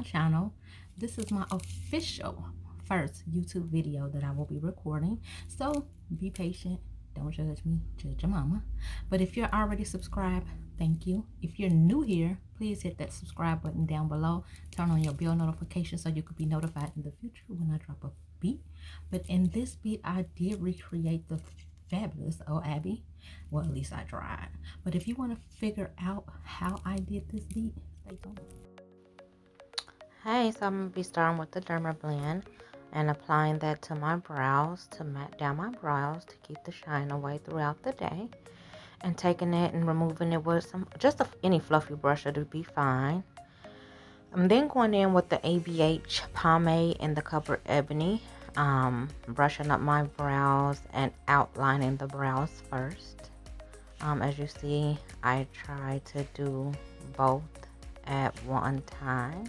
channel. This is my official first YouTube video that I will be recording, so be patient. Don't judge me, judge your mama. But if you're already subscribed, thank you. If you're new here, please hit that subscribe button down below. Turn on your bell notification so you could be notified in the future when I drop a beat. But in this beat, I did recreate the fabulous Abbi. Well, at least I tried. But if you want to figure out how I did this beat, stay tuned. Hey, so I'm going to be starting with the Derma Blend and applying that to my brows to matte down my brows to keep the shine away throughout the day. And taking it and removing it with any fluffy brush, it'll be fine. I'm then going in with the ABH pomade in the color Ebony, brushing up my brows and outlining the brows first. As you see, I try to do both at one time.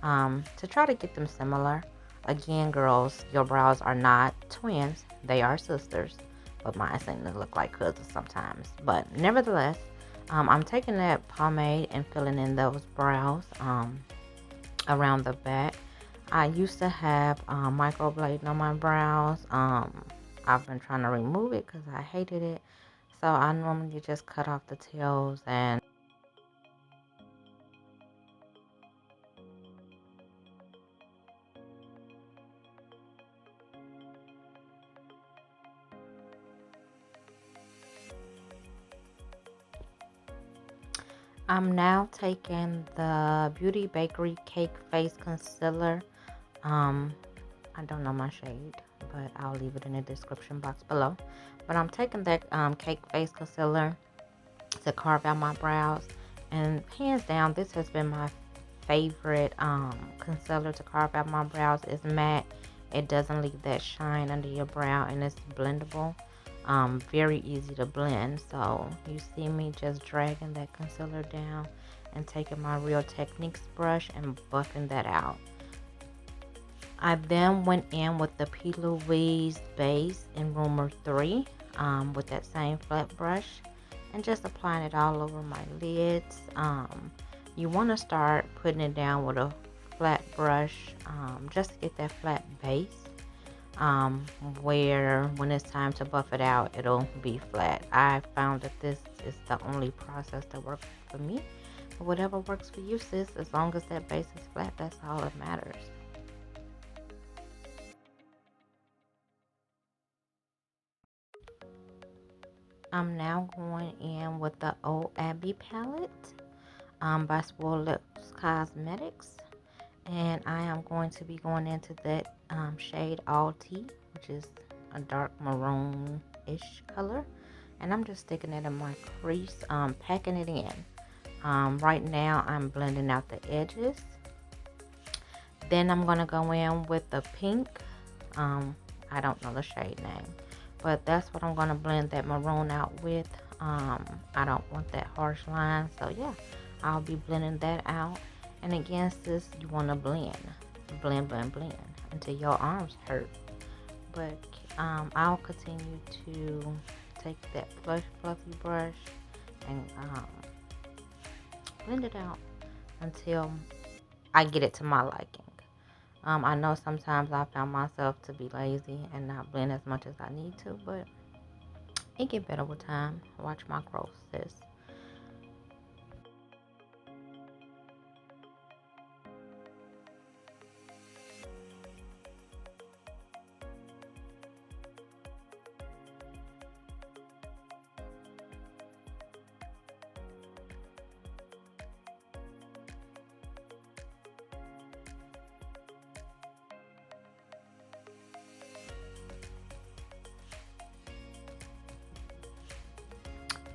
To try to get them similar. Again, girls, your brows are not twins, they are sisters, but mine seem to look like cousins sometimes. But nevertheless, I'm taking that pomade and filling in those brows around the back. I used to have microblading on my brows. I've been trying to remove it because I hated it, so I normally just cut off the tails and I'm now taking the Beauty Bakery Cake Face Concealer. I don't know my shade, but I'll leave it in the description box below. But I'm taking that Cake Face Concealer to carve out my brows. And hands down, this has been my favorite concealer to carve out my brows. It's matte. It doesn't leave that shine under your brow, and it's blendable. Very easy to blend. So you see me just dragging that concealer down and taking my Real Techniques brush and buffing that out. I then went in with the P. Louise base in Rumor 3 with that same flat brush and just applying it all over my lids. You want to start putting it down with a flat brush just to get that flat base. Where when it's time to buff it out, it'll be flat. I found that this is the only process that works for me. But whatever works for you, sis, as long as that base is flat, that's all that matters. I'm now going in with the old Abbi palette by Spoiled Lips Cosmetics. And I am going to be going into that shade All Tea, which is a dark maroon-ish color. And I'm just sticking it in my crease, packing it in. Right now, I'm blending out the edges. Then I'm going to go in with the pink. I don't know the shade name, but that's what I'm going to blend that maroon out with. I don't want that harsh line, so yeah, I'll be blending that out. And again, sis, you want to blend until your arms hurt. But I'll continue to take that fluffy brush and blend it out until I get it to my liking. I know sometimes I found myself to be lazy and not blend as much as I need to, but it get better with time. Watch my growth, sis.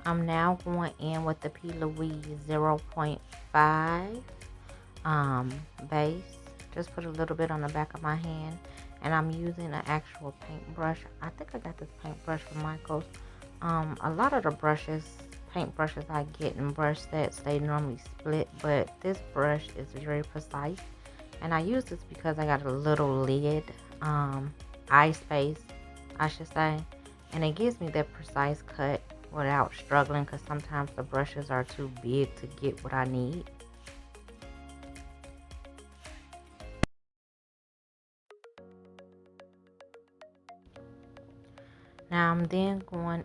I'm now going in with the P. Louise 0.5 base. Just put a little bit on the back of my hand. And I'm using an actual paintbrush. I think I got this paintbrush from Michael's. A lot of the paint brushes I get in brush sets, they normally split. But this brush is very precise. And I use this because I got a little lid, eye space, I should say. And it gives me that precise cut without struggling, because sometimes the brushes are too big to get what I need. Now I'm then going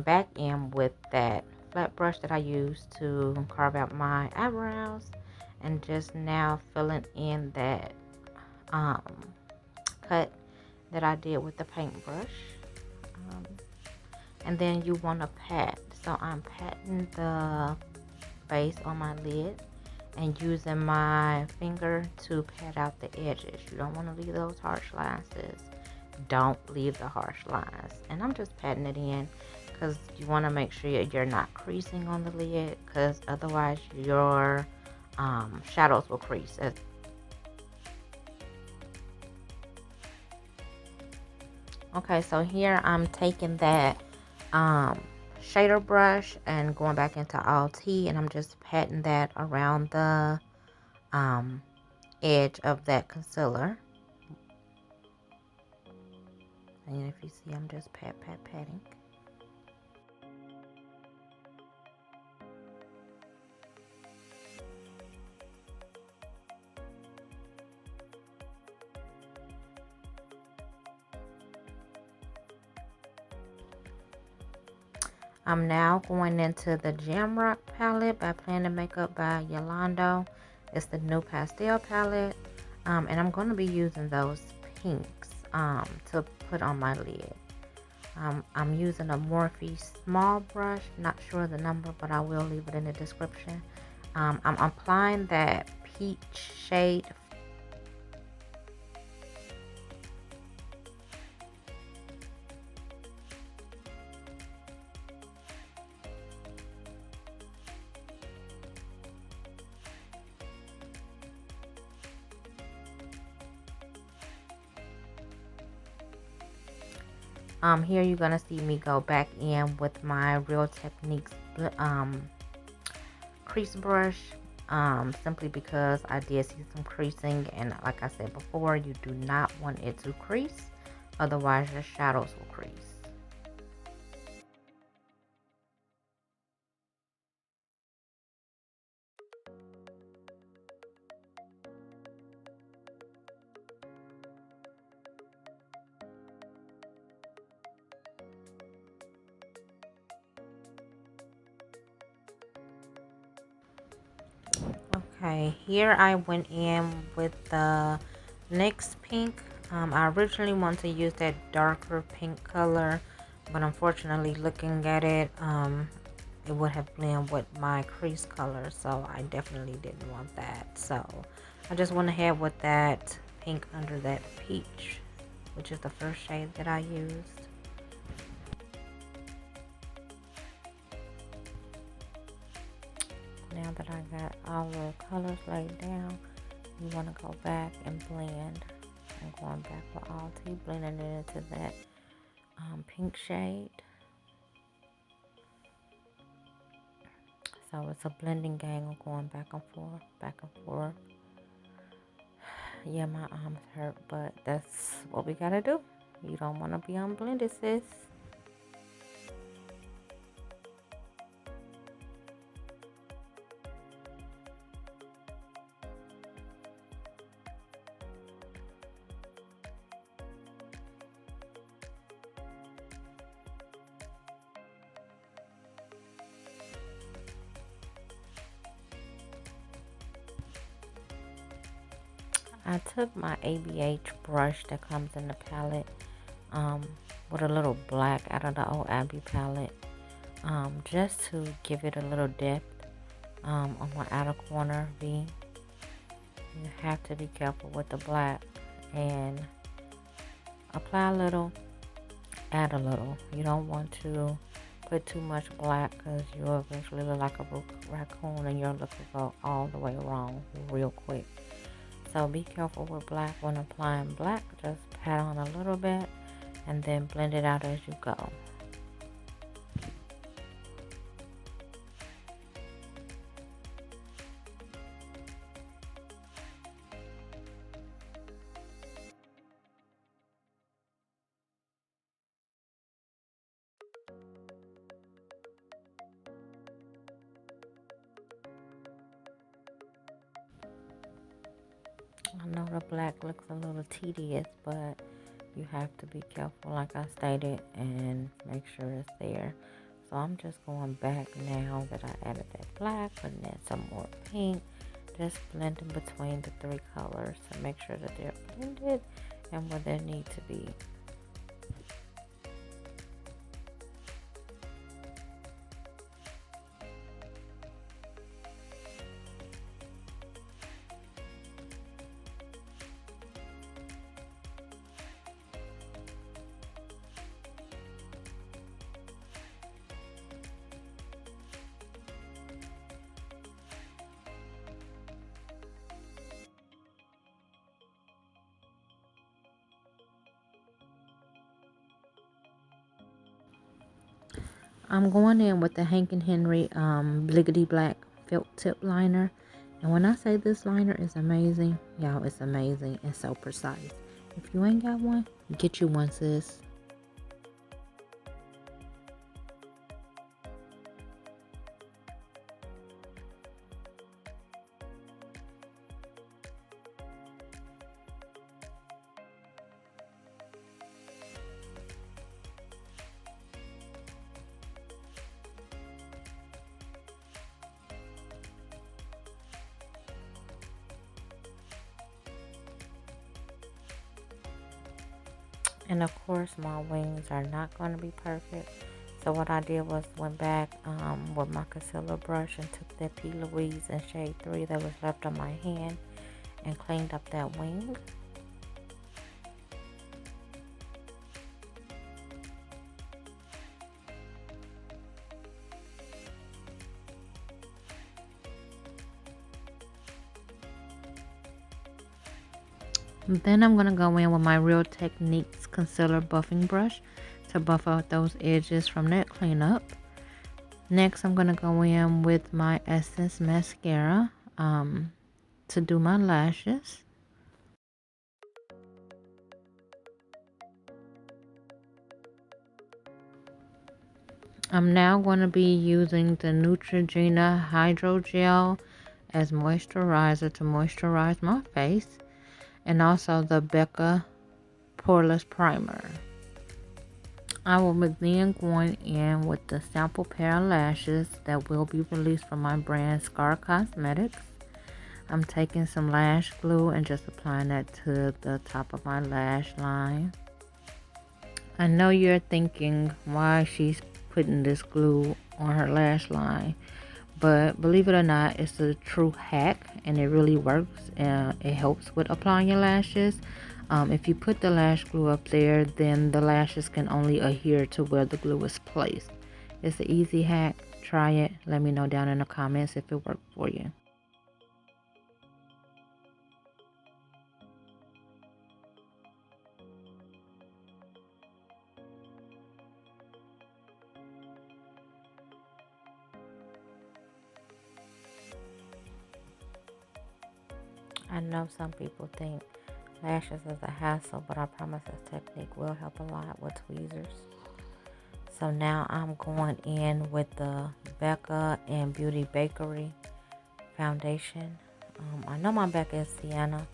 back in with that flat brush that I used to carve out my eyebrows, and just now filling in that cut that I did with the paintbrush. And then you want to pat. So I'm patting the base on my lid and using my finger to pat out the edges. You don't want to leave those harsh lines, sis. Don't leave the harsh lines. And I'm just patting it in because you want to make sure you're not creasing on the lid, because otherwise your shadows will crease. Okay, so here I'm taking that shader brush and going back into Alt, and I'm just patting that around the edge of that concealer. And if you see, I'm just patting. I'm now going into the Jamrock palette by Planet Makeup by Yolando. It's the new Pastel palette. And I'm going to be using those pinks to put on my lid. I'm using a Morphe small brush. Not sure the number, but I will leave it in the description. I'm applying that peach shade. Here you're gonna see me go back in with my Real Techniques crease brush, simply because I did see some creasing, and like I said before, you do not want it to crease, otherwise your shadows will crease. Okay, here I went in with the NYX pink. I originally wanted to use that darker pink color, but unfortunately looking at it, it would have blended with my crease color, so I definitely didn't want that. So I just went ahead with that pink under that peach, which is the first shade that I used. Now that I got all the colors laid down, you want to go back and blend. I'm going back with Alti, blending it into that pink shade. So it's a blending game of going back and forth, back and forth. Yeah, my arms hurt, but that's what we gotta do. You don't want to be unblended, sis. I took my ABH brush that comes in the palette with a little black out of the old Abbi palette, just to give it a little depth on my outer corner V. You have to be careful with the black and apply a little, add a little. You don't want to put too much black because you'll eventually look like a raccoon and your look will go all the way wrong real quick. So be careful with black when applying black. Just pat on a little bit and then blend it out as you go. I know the black looks a little tedious, but you have to be careful, like I stated, and make sure it's there. So I'm just going back now that I added that black, putting in some more pink, just blending between the three colors to make sure that they're blended and where they need to be. I'm going in with the Hank and Henry Bliggity Black felt tip liner. And when I say this liner is amazing, y'all, it's amazing and so precise. If you ain't got one, get you one, sis. And of course, my wings are not going to be perfect. So what I did was went back with my concealer brush and took that P. Louise in shade 3 that was left on my hand and cleaned up that wing. Then I'm going to go in with my Real Techniques concealer buffing brush to buff out those edges from that cleanup. Next, I'm going to go in with my Essence mascara to do my lashes. I'm now going to be using the Neutrogena Hydro Gel as moisturizer to moisturize my face, and also the Becca Poreless Primer. I will be then going in with the sample pair of lashes that will be released from my brand Scar Cosmetics. I'm taking some lash glue and just applying that to the top of my lash line. I know you're thinking why she's putting this glue on her lash line, but believe it or not, it's a true hack and it really works. It helps with applying your lashes. If you put the lash glue up there, then the lashes can only adhere to where the glue is placed. It's an easy hack. Try it. Let me know down in the comments if it worked for you. I know some people think lashes is a hassle, but I promise this technique will help a lot with tweezers. So now I'm going in with the Becca and Beauty Bakery foundation. I know my Becca is Sieanna.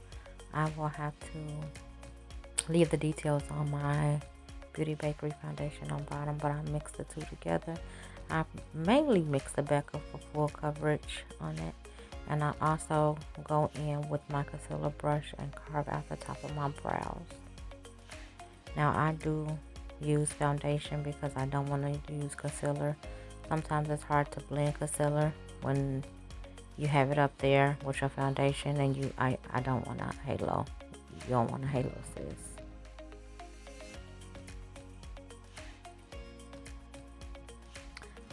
I will have to leave the details on my Beauty Bakery foundation on bottom, but I mix the two together. I mainly mix the Becca for full coverage on it. And I also go in with my concealer brush and carve out the top of my brows. Now I do use foundation because I don't want to use concealer. Sometimes it's hard to blend concealer when you have it up there with your foundation and I don't want a halo. You don't want a halo, sis.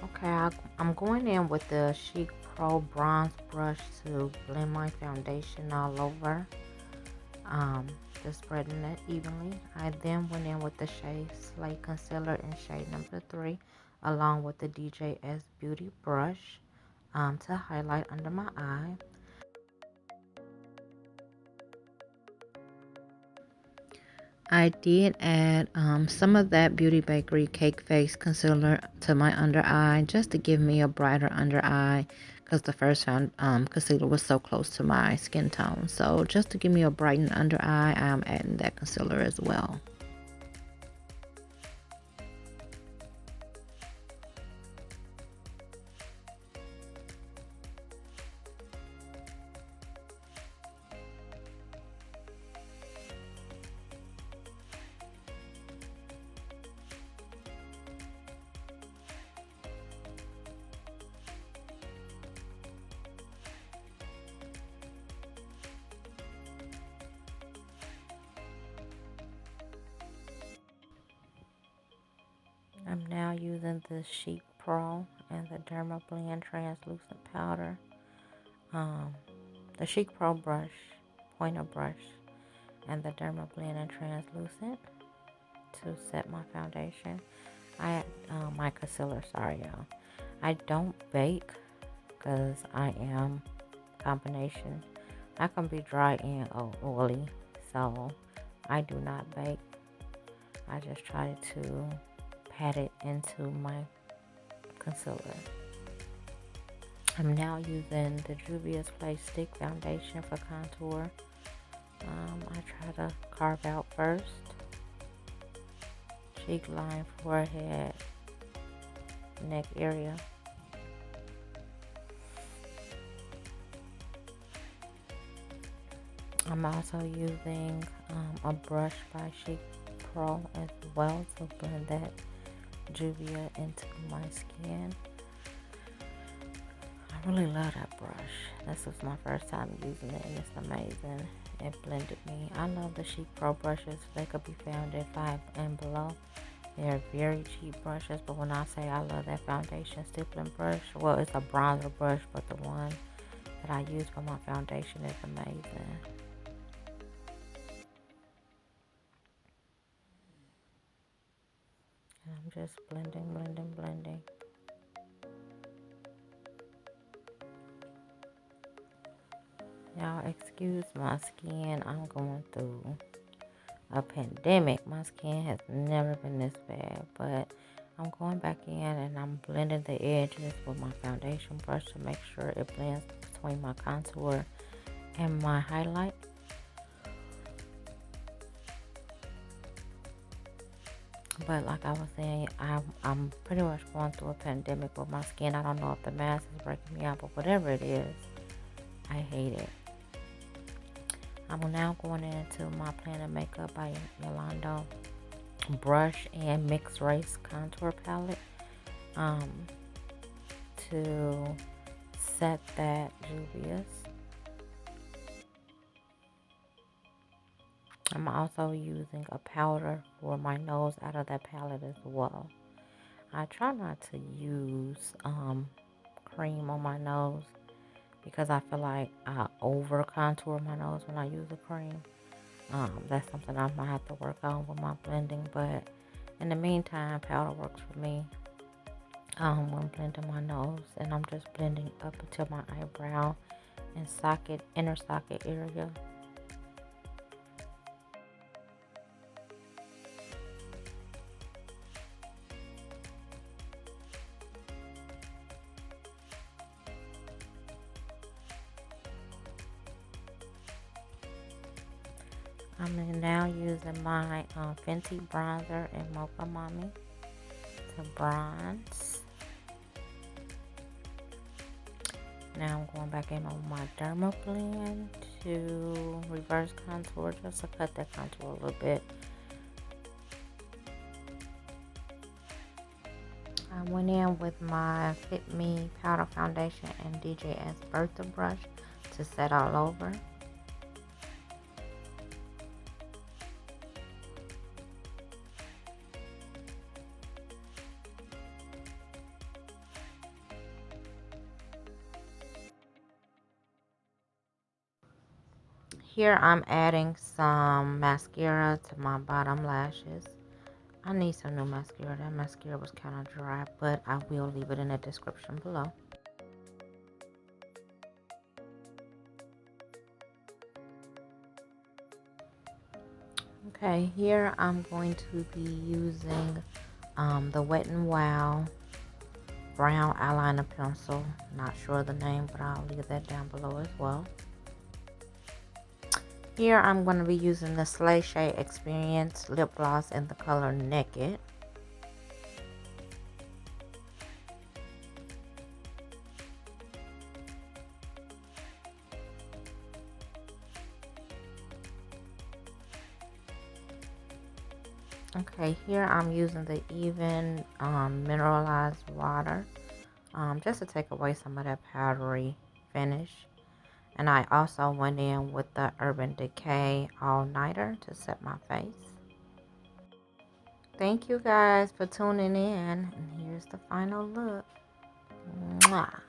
Okay, I'm going in with the Chic Pro bronze brush to blend my foundation all over. Just spreading it evenly. I then went in with the shade Slate Concealer in shade number 3, along with the DJS Beauty brush to highlight under my eye. I did add some of that Beauty Bakery Cake Face Concealer to my under eye just to give me a brighter under eye because the first concealer was so close to my skin tone. So just to give me a brightened under eye, I'm adding that concealer as well. now using the Chic Pro and the Derma Blend translucent powder. The Chic Pro brush, pointer brush, and the Derma Blend and translucent to set my foundation. My concealer, sorry y'all. I don't bake because I am combination. I can be dry and oily, so I do not bake. I just try to pat it into my concealer. I'm now using the Juvia's Place Stick Foundation for contour. I try to carve out first. Cheek line, forehead, neck area. I'm also using a brush by Chic Pro as well to blend that Juvia into my skin. I really love that brush. This was my first time using it and it's amazing. It blended me. I love the Chic Pro brushes. They could be found at $5 and below. They're very cheap brushes, but when I say I love that foundation stippling brush, well, it's a bronzer brush, but the one that I use for my foundation is amazing. And I'm just blending, blending, blending. Y'all excuse my skin. I'm going through a pandemic. My skin has never been this bad, but I'm going back in and I'm blending the edges with my foundation brush to make sure it blends between my contour and my highlight. But like I was saying, I'm pretty much going through a pandemic with my skin. I don't know if the mask is breaking me out, but whatever it is, I hate it. I'm now going into my Planet Makeup by Yolanda brush and mixed race contour palette to set that Juvia's. I'm also using a powder for my nose out of that palette as well. I try not to use cream on my nose because I feel like I over contour my nose when I use a cream. That's something I might have to work on with my blending, but in the meantime, powder works for me when blending my nose, and I'm just blending up until my eyebrow and socket, inner socket area. I'm now using my Fenty bronzer and Mocha Mommy to bronze. Now I'm going back in on my Derma Blend to reverse contour, just to cut that contour a little bit. I went in with my Fit Me Powder Foundation and DJS Bertha brush to set all over. Here I'm adding some mascara to my bottom lashes. I need some new mascara. That mascara was kind of dry, but I will leave it in the description below. Okay, here I'm going to be using the Wet n Wild brown eyeliner pencil. Not sure the name, but I'll leave that down below as well. Here I'm going to be using the Slay Shade Experience lip gloss in the color Naked. Okay, here I'm using the Even mineralized water just to take away some of that powdery finish. And I also went in with the Urban Decay All Nighter to set my face. Thank you guys for tuning in. And here's the final look. Mwah.